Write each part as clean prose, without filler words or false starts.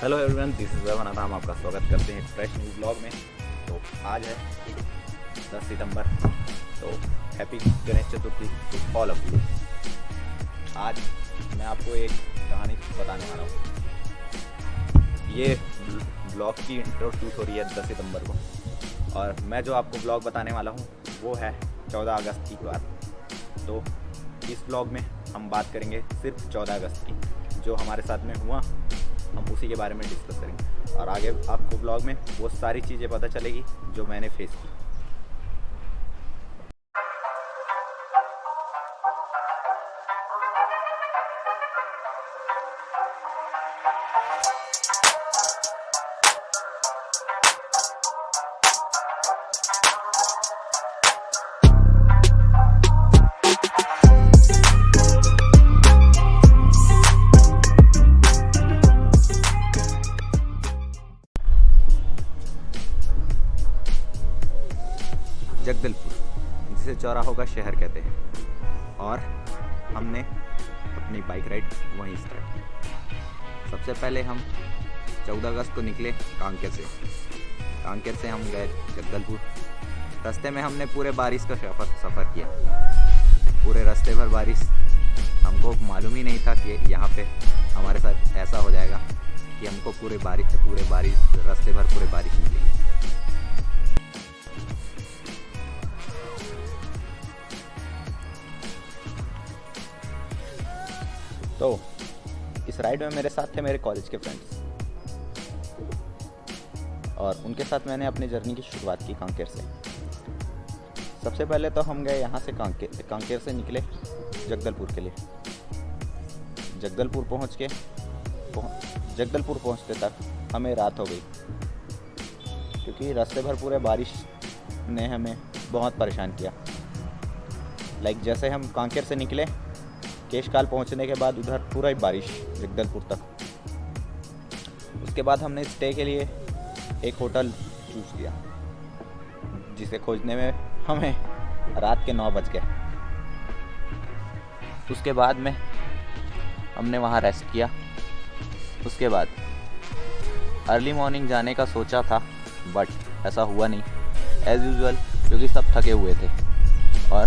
Hello everyone, this is woven. हम आपका स्वागत करते हैं एक फ्रेश न्यू ब्लॉग में। तो आज है 10 सितंबर। तो happy Ganesh Chaturthi to all of you. आज मैं आपको एक कहानी बताने वाला हूँ। ये ब्लॉग की इंट्रो शूट हो रही है 10 सितंबर को, और मैं जो आपको ब्लॉग बताने वाला हूँ वो है 14 अगस्त की बात। तो इस ब्लॉग में हम बात करेंगे सिर्फ 14 अगस्त की, जो हमारे साथ में हुआ, हम उसी के बारे में डिस्कस करेंगे। और आगे आपको ब्लॉग में वो सारी चीज़ें पता चलेगी जो मैंने फेस की। जगदलपुर, जिसे चौराहों का शहर कहते हैं, और हमने अपनी बाइक राइड वहीं स्टार्ट की। सबसे पहले हम 14 अगस्त को निकले कांकेर से। कांकेर से हम गए जगदलपुर। रास्ते में हमने पूरे बारिश का सफ़र किया। पूरे रास्ते भर बारिश। हमको मालूम ही नहीं था कि यहाँ पे हमारे साथ ऐसा हो जाएगा कि हमको पूरे बारिश रास्ते भर पूरे बारिश मिलेगी। तो इस राइड में मेरे साथ थे मेरे कॉलेज के फ्रेंड्स, और उनके साथ मैंने अपनी जर्नी की शुरुआत की कांकेर से। सबसे पहले तो हम गए यहाँ से कांकेर से निकले जगदलपुर के लिए। जगदलपुर पहुँचते तक हमें रात हो गई, क्योंकि रास्ते भर पूरे बारिश ने हमें बहुत परेशान किया। जैसे हम कांकेर से निकले, केशकाल पहुंचने के बाद उधर पूरा ही बारिश जगदलपुर तक। उसके बाद हमने स्टे के लिए एक होटल चूज़ किया, जिसे खोजने में हमें रात के 9 बज गए। उसके बाद में हमने वहाँ रेस्ट किया। उसके बाद अर्ली मॉर्निंग जाने का सोचा था, बट ऐसा हुआ नहीं एज़ यूजुअल, क्योंकि सब थके हुए थे और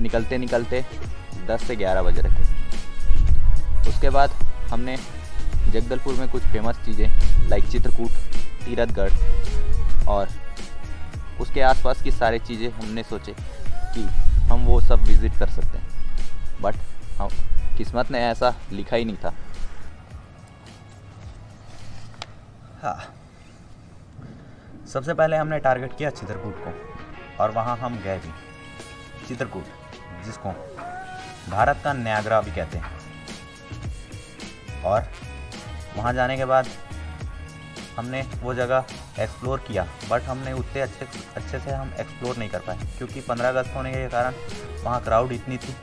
निकलते निकलते 10 से 11 बज रहे थे। उसके बाद हमने जगदलपुर में कुछ फेमस चीज़ें लाइक चित्रकूट, तीरथगढ़ और उसके आसपास की सारी चीज़ें हमने सोचे कि हम वो सब विज़िट कर सकते हैं, बट हम किस्मत ने ऐसा लिखा ही नहीं था। हाँ, सबसे पहले हमने टारगेट किया चित्रकूट को, और वहाँ हम गए भी। चित्रकूट, जिसको भारत का न्यागरा भी कहते हैं। और वहाँ जाने के बाद हमने वो जगह एक्सप्लोर किया, बट हमने उतने अच्छे से हम एक्सप्लोर नहीं कर पाए, क्योंकि 15 अगस्त होने के कारण वहाँ क्राउड इतनी थी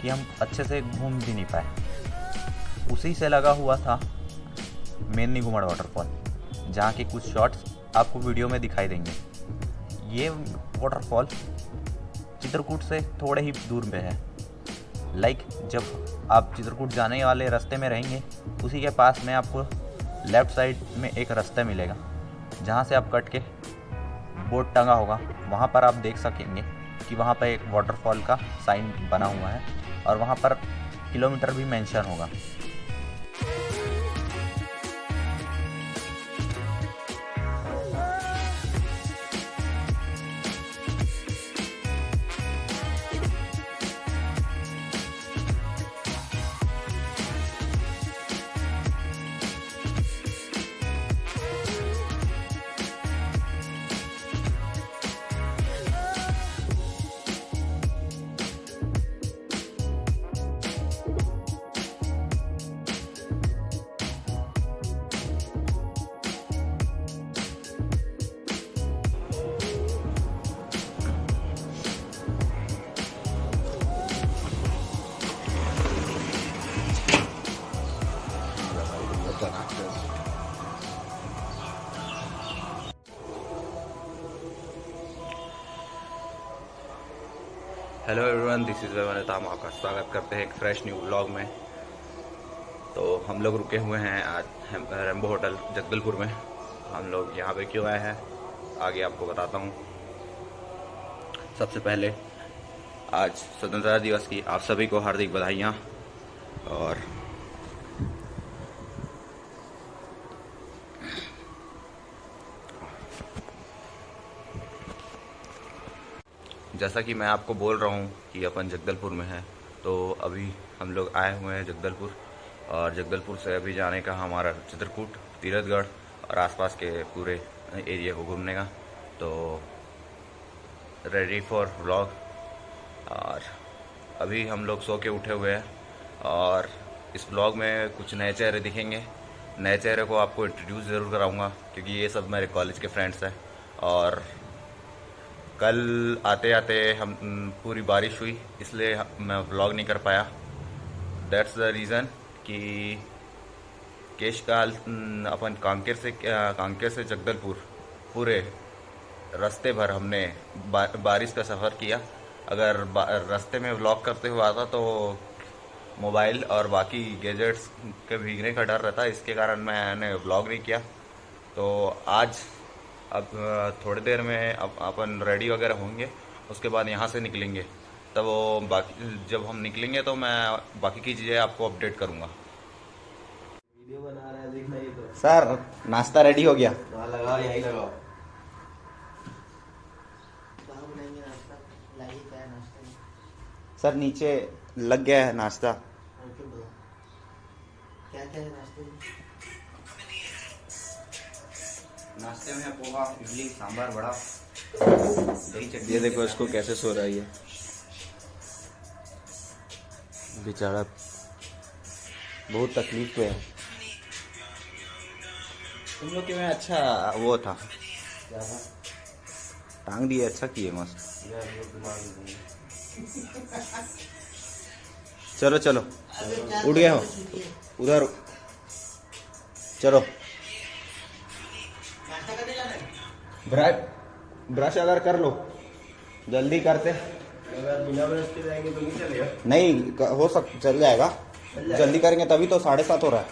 कि हम अच्छे से घूम भी नहीं पाए। उसी से लगा हुआ था मेन्नी घुमड़ वाटरफॉल, जहाँ के कुछ शॉट्स आपको वीडियो में दिखाई देंगे। ये वाटरफॉल चित्रकूट से थोड़े ही दूर में है। जब आप चित्रकूट जाने वाले रास्ते में रहेंगे, उसी के पास में आपको लेफ़्ट साइड में एक रास्ता मिलेगा, जहाँ से आप कट के बोर्ड टंगा होगा। वहाँ पर आप देख सकेंगे कि वहाँ पर एक वाटरफॉल का साइन बना हुआ है, और वहाँ पर किलोमीटर भी मेंशन होगा। Hello everyone, this is woven. हम आपका स्वागत करते हैं एक फ्रेश न्यू ब्लॉग में। तो हम लोग रुके हुए हैं आज रेम्बो होटल जगदलपुर में। हम लोग यहाँ पे क्यों आए हैं आगे आपको बताता हूँ। सबसे पहले आज स्वतंत्रता दिवस की आप सभी को हार्दिक बधाइयाँ। और जैसा कि मैं आपको बोल रहा हूँ कि अपन जगदलपुर में है, तो अभी हम लोग आए हुए हैं जगदलपुर। और जगदलपुर से अभी जाने का हमारा चित्रकूट, तीरथगढ़ और आसपास के पूरे एरिया को घूमने का। तो रेडी फॉर व्लॉग। और अभी हम लोग सो के उठे हुए हैं और इस व्लॉग में कुछ नए चेहरे दिखेंगे। नए चेहरे को आपको इंट्रोड्यूस ज़रूर कराऊंगा क्योंकि ये सब मेरे कॉलेज के फ्रेंड्स हैं। और कल आते आते हम पूरी बारिश हुई, इसलिए मैं व्लॉग नहीं कर पाया। दैट्स द रीज़न कि केशकाल अपन कांकेर से जगदलपुर पूरे रास्ते भर हमने बारिश का सफ़र किया। अगर रास्ते में व्लॉग करते हुए आता तो मोबाइल और बाकी गैजेट्स के भीगने का डर रहता, इसके कारण मैंने व्लॉग नहीं किया। तो आज अब थोड़ी देर में अपन रेडी वगैरह होंगे, उसके बाद यहाँ से निकलेंगे। तब वो बाकी जब हम निकलेंगे तो मैं बाकी की चीज़ें आपको अपडेट करूँगा। वीडियो बना रहा है, देखना ये तो। सर नाश्ता रेडी हो गया। हाँ लगाओ, यहीं लगाओ। कहाँ बनाएंगे नाश्ता? लाइए क्या है नाश्ते में? सर नीचे लग गया है नाश्ता। और क्यों बताओ? क्या क्या है नाश्ते में? नाश्ते में है पोहा, इडली, सांभर, वड़ा, दही चटनी। ये देखो इसको कैसे सो रहा है ये बेचारा, बहुत तकलीफ पे है। तुम लोग के में अच्छा वो था, क्या था टांग दिए, अच्छा किए, मस्त। यार, वो दिमाग नहीं है। चलो चलो, अबे क्या उठ गए हो? सुनिए, उधर चलो। नाश्ता करने जाना है? ब्रश अगर कर लो, जल्दी करते। अगर बिना ब्रश के जाएंगे तो नहीं चलेगा। नहीं हो चल जाएगा, जल्दी करेंगे तभी तो 7:30 हो रहा है।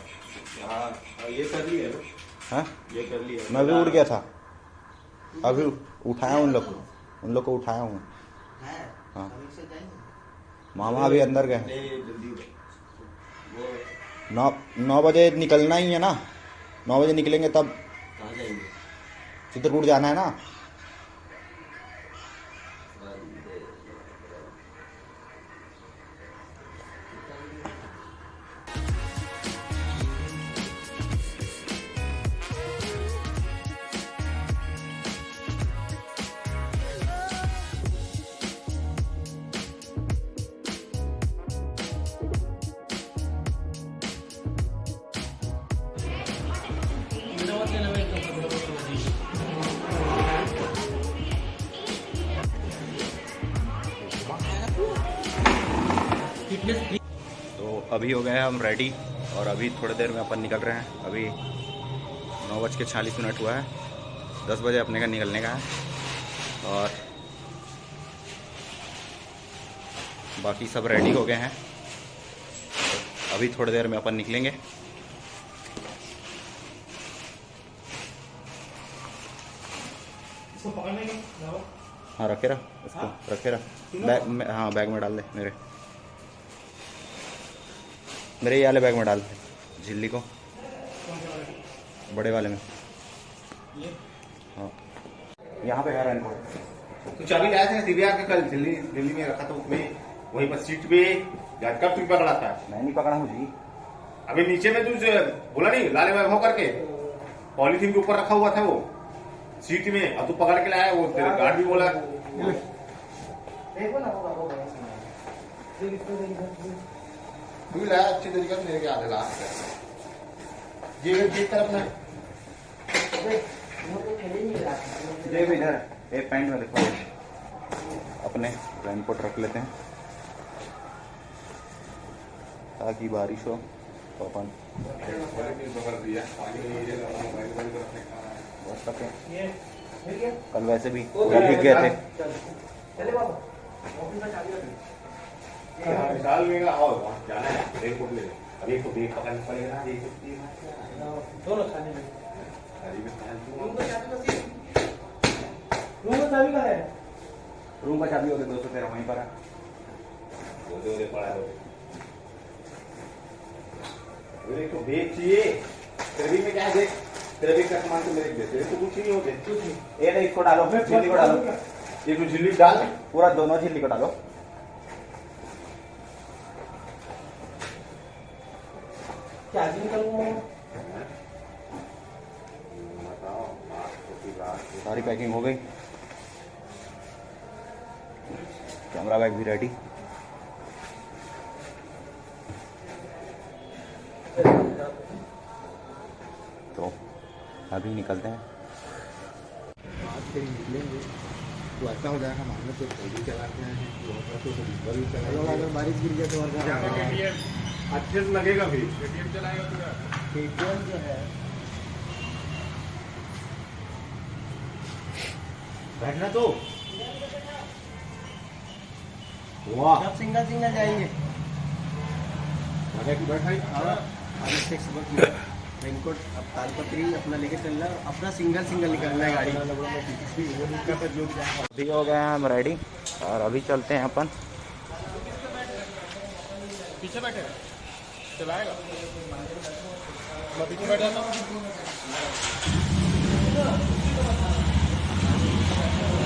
हाँ, ये कर लिया ना, हाँ ये कर लिया। मैं भी उठ गया था, अभी उठाया उन लोग को उठाया हूँ। है? हाँ। अभी से जाएंगे? मामा अभी अंदर गए हैं। नहीं, जल्दी वो 9 बजे निकलना ही है ना, 9 बजे निकलेंगे तब कहाँ जाएंगे? चित्रकूट जाना है ना। तो अभी हो गए हैं हम रेडी और अभी थोड़ी देर में अपन निकल रहे हैं। अभी 9:46 हुआ है, 10 बजे अपने का निकलने का है। और बाकी सब रेडी हो गए हैं, तो अभी थोड़ी देर में अपन निकलेंगे। हाँ रखे रहा इसको, रखे रहा बैग में। हाँ बैग में डाल दे, मेरे ये वाले बैग में डाल दे, झिल्ली को बड़े वाले में। हाँ यहाँ पे है रेनकोट। तो चाबी लाया था ना दिव्या का, कल दिल्ली में रखा था उसमें, वहीं पर सीट पे। याद कब तुम पकड़ा था? मैं नहीं पकड़ा हूँ जी। अभी नीचे में तुझे बोला नहीं, लाले वैभव करके पॉलीथीन के ऊपर रखा हुआ था वो सीट में, और तू पकड़ के लाया। वो तेरे गार्ड भी बोला देखो ना, वो तू भी लाया अच्छी तरीके से, मेरे के आधे लास्ट ये तरफ ना देख इधर एक पैंट में देखो, अपने रेनकोट रख लेते हैं ताकि बारिश हो तो अपन बस सकें। कल वैसे भी भीग गए थे। विशाल में आओ, जाना है एयरपोर्ट ले। अब एक तो ब्रेक पकड़ना पड़ेगा, एक तो दोनों खाने में। गाड़ी में फालतू। रूम का चाबी कहाँ है? रूम का चाबी हो गया 213 वहीं पर है। दे पड़ा है। एक तो ब्रेक चाहिए, तेरे भी में क्या है देख, तेरे भी का सामान तो मेरे दे, तेरे तो कुछ नहीं होते। कुछ नहीं। ये नहीं, इसको डालो, झिल्ली को डालो, ये तो झिल्ली डाल, पूरा दोनों झिल्ली को डालो। क्या जी निकलूंगा? बताओ सारी पैकिंग हो गई, कैमरा बैग भी रेडी। तो अभी निकलते हैं। तो ऐसा हो जाएगा मामले तो भी चलाते हैं तो अगर बारिश गिर गया तो अच्छे से लगेगा भी। KTM जो है बैठना तो वाह, सब सिंगल सिंगल जाएंगे। की बैठाई रेनकोट अब तालपत्री अपना लेके चलना, अपना सिंगल सिंगल निकलना है गाड़ी। अभी हो गए हैं हम रेडी और अभी चलते हैं अपन। पीछे बैठे चलाएगा, मैं पीछे बैठा था।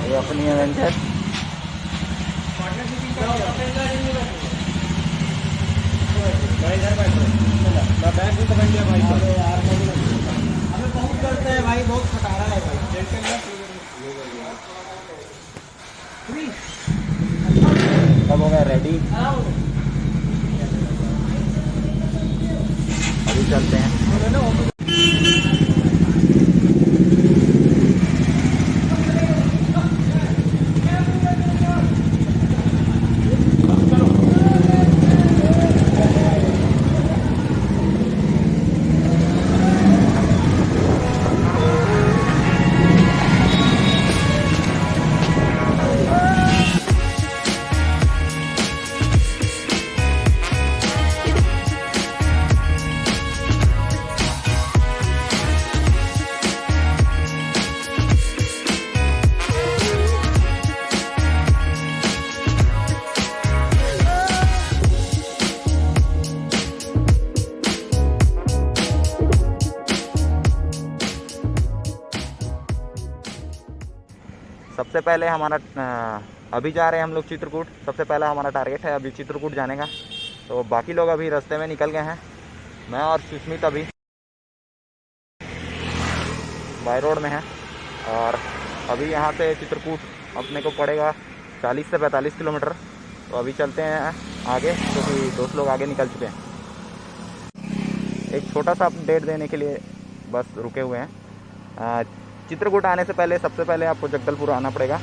ये अपनी एवेंजर मैं बैग भी पकड़ लिया भाई। हमें बहुत करते हैं भाई, बहुत खटारा है भाई। सब हो गया रेडी, अभी चलते हैं। सबसे पहले हमारा अभी जा रहे हैं हम लोग चित्रकूट। सबसे पहला हमारा टारगेट है अभी चित्रकूट जाने का। तो बाकी लोग अभी रास्ते में निकल गए हैं, मैं और सुष्मित अभी बाय रोड में है। और अभी यहाँ से चित्रकूट अपने को पड़ेगा 40 से 45 किलोमीटर। तो अभी चलते हैं आगे, क्योंकि दोस्त लोग आगे निकल चुके हैं। एक छोटा सा अपडेट देने के लिए बस रुके हुए हैं। चित्रकूट आने से पहले सबसे पहले आपको जगदलपुर आना पड़ेगा।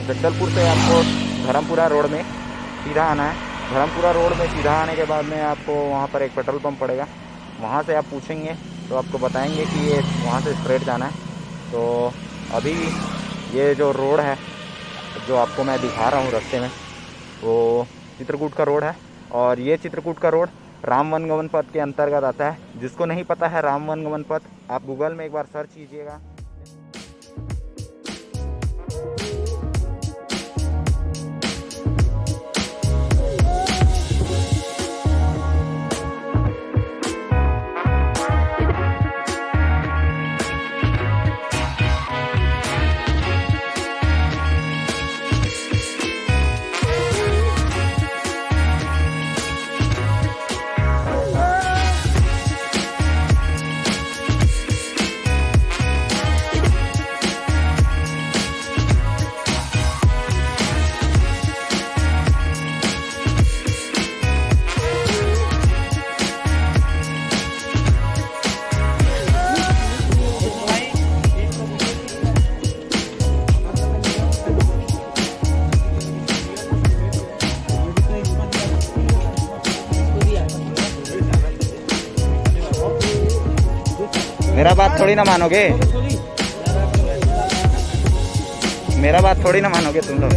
जगदलपुर से आपको धर्मपुरा रोड में सीधा आना है। धर्मपुरा रोड में सीधा आने के बाद में आपको वहाँ पर एक पेट्रोल पंप पड़ेगा, वहाँ से आप पूछेंगे तो आपको बताएंगे कि ये वहाँ से स्ट्रेट जाना है। तो अभी ये जो रोड है जो आपको मैं दिखा रहा हूँ रास्ते में, वो चित्रकूट का रोड है। और ये चित्रकूट का रोड राम वनगमन पथ के अंतर्गत आता है। जिसको नहीं पता है राम वनगमन पथ, आप गूगल में एक बार सर्च कीजिएगा। मेरा बात थोड़ी ना मानोगे, मेरा बात थोड़ी ना मानोगे तुम लोग।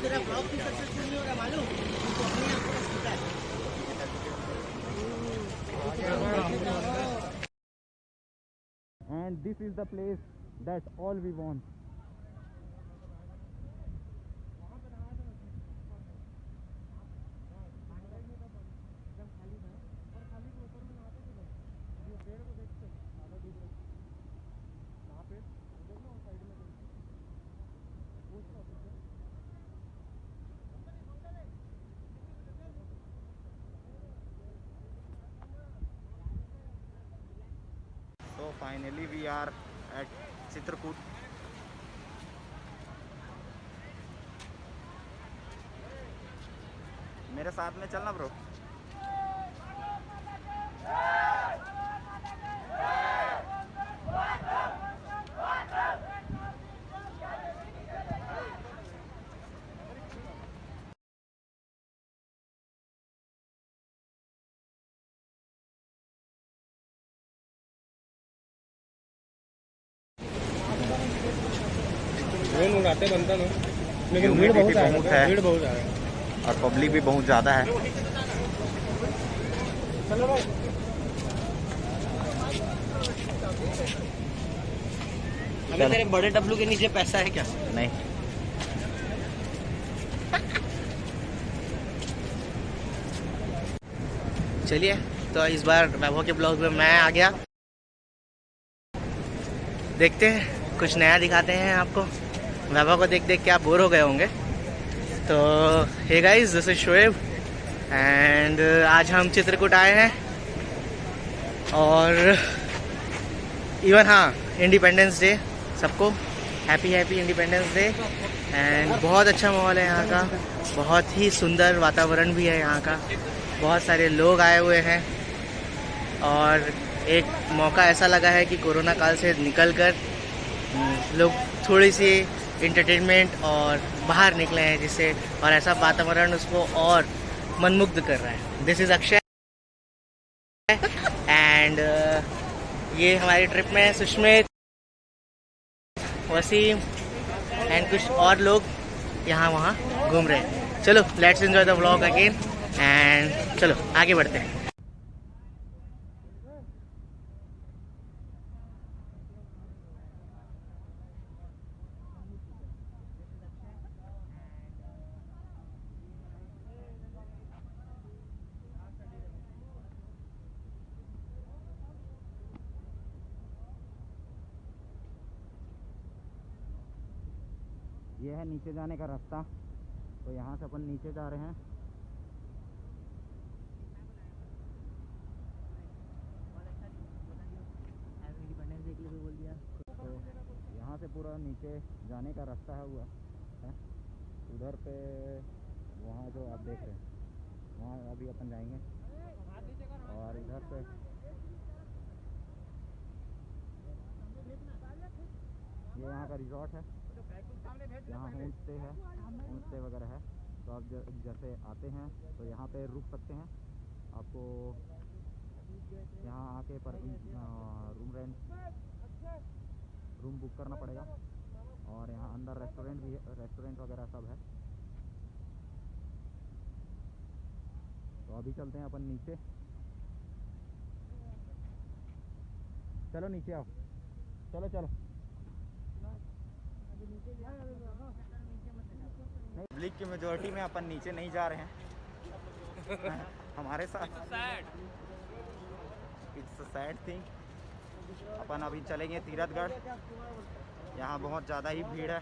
तेरा ब्लॉग भी सक्सेसफुल नहीं होगा मालूम, तो अपने आप को सीखा है। And this is the place that all we want. So finally we are at Chitrakoot. मेरे साथ में चलना ब्रो। ट्रेन उड़ाते बनता ना, लेकिन भीड़ बहुत है, भीड़ बहुत है और पब्लिक भी बहुत ज़्यादा है। चलो भाई, अबे तेरे बड़े डब्लू के नीचे पैसा है क्या? नहीं, चलिए तो इस बार वैभव के ब्लॉग में मैं आ गया। देखते हैं, कुछ नया दिखाते हैं आपको। वैभव को देख देख के आप बोर हो गए होंगे। तो hey guys, this is Shoaib and आज हम चित्रकूट आए हैं और इवन हाँ, इंडिपेंडेंस डे सबको, हैप्पी इंडिपेंडेंस डे। एंड बहुत अच्छा माहौल है यहाँ का, बहुत ही सुंदर वातावरण भी है यहाँ का, बहुत सारे लोग आए हुए हैं और एक मौका ऐसा लगा है कि कोरोना काल से निकलकर लोग थोड़ी सी इंटरटेनमेंट और बाहर निकले हैं जिससे, और ऐसा वातावरण उसको और मनमुग्ध कर रहा है। दिस इज़ अक्षय एंड ये हमारी ट्रिप में सुष्मित, वसीम एंड कुछ और लोग यहाँ वहाँ घूम रहे हैं। चलो let's enjoy the vlog again and चलो आगे बढ़ते हैं। ये है नीचे जाने का रास्ता, तो यहाँ से अपन नीचे जा रहे हैं। तो यहाँ से पूरा नीचे जाने का रास्ता है हुआ है, उधर पे वहाँ जो आप देख रहे हैं वहाँ अभी अपन जाएंगे, और इधर पे ये यहाँ का रिजॉर्ट है, यहाँ होम स्टे है, होम स्टे वगैरह है। तो आप जैसे आते हैं तो यहाँ पे रुक सकते हैं। आपको यहाँ आके पर रूम बुक करना पड़ेगा, और यहाँ अंदर रेस्टोरेंट भी है, रेस्टोरेंट वगैरह सब है। तो अभी चलते हैं अपन नीचे। चलो नीचे आओ, चलो चलो। पब्लिक की मेजॉरिटी में अपन नीचे नहीं जा रहे हैं हमारे साथ इट्स अ सैड थिंग। अपन अभी चलेंगे तीरथगढ़, यहाँ बहुत ज़्यादा ही भीड़ है,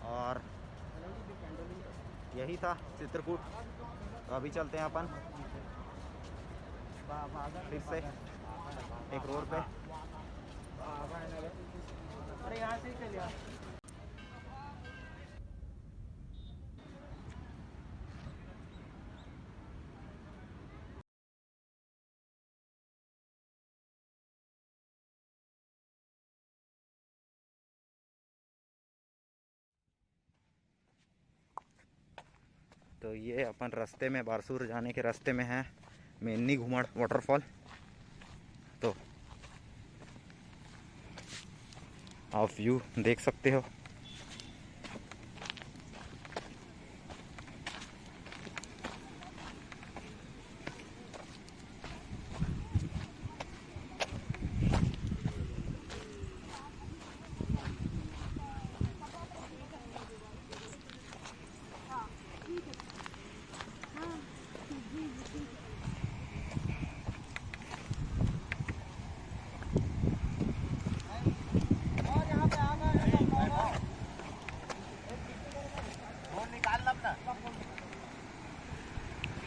और यही था चित्रकूट। तो अभी चलते हैं अपन फिर से एक रोड पे। अरे यहाँ से ही चलिए। तो ये अपन रास्ते में बारसूर जाने के रास्ते में है मेन्नी घुमड़ वाटरफॉल। तो आप व्यू देख सकते हो,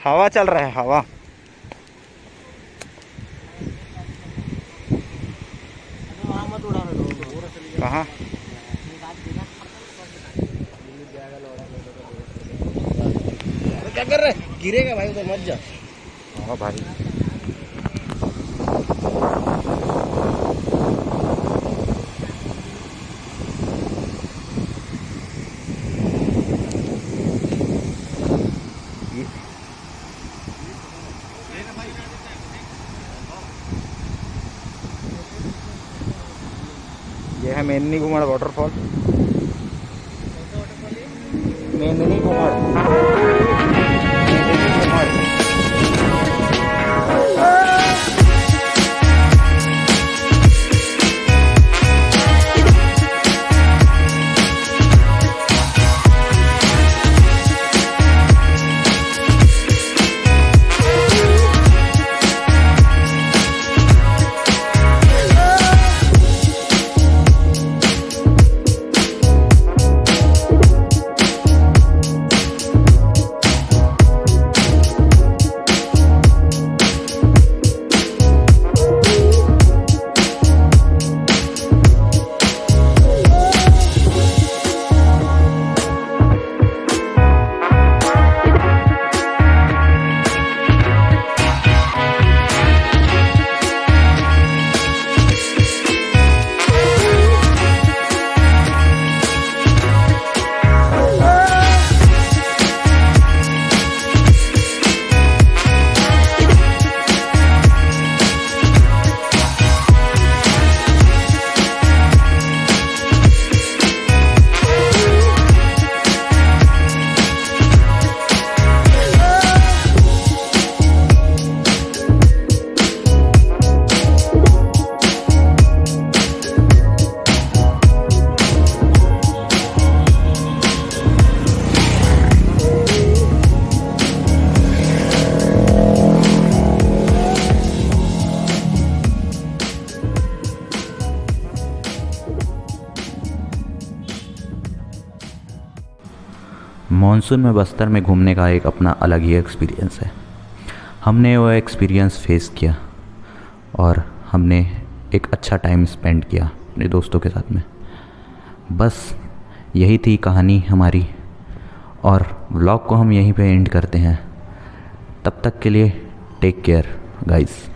हवा चल रहा है, हवा। कहाँ? क्या कर रहे? गिरेगा भाई, उधर मत जा। हाँ भाई, ये है मेननी घुमड़ वाटरफॉल। मेननी घुमड़, मेननी घुमड़। मॉनसून में बस्तर में घूमने का एक अपना अलग ही एक्सपीरियंस है। हमने वो एक्सपीरियंस फेस किया और हमने एक अच्छा टाइम स्पेंड किया अपने दोस्तों के साथ में। बस यही थी कहानी हमारी और व्लॉग को हम यहीं पे एंड करते हैं। तब तक के लिए टेक केयर गाइस।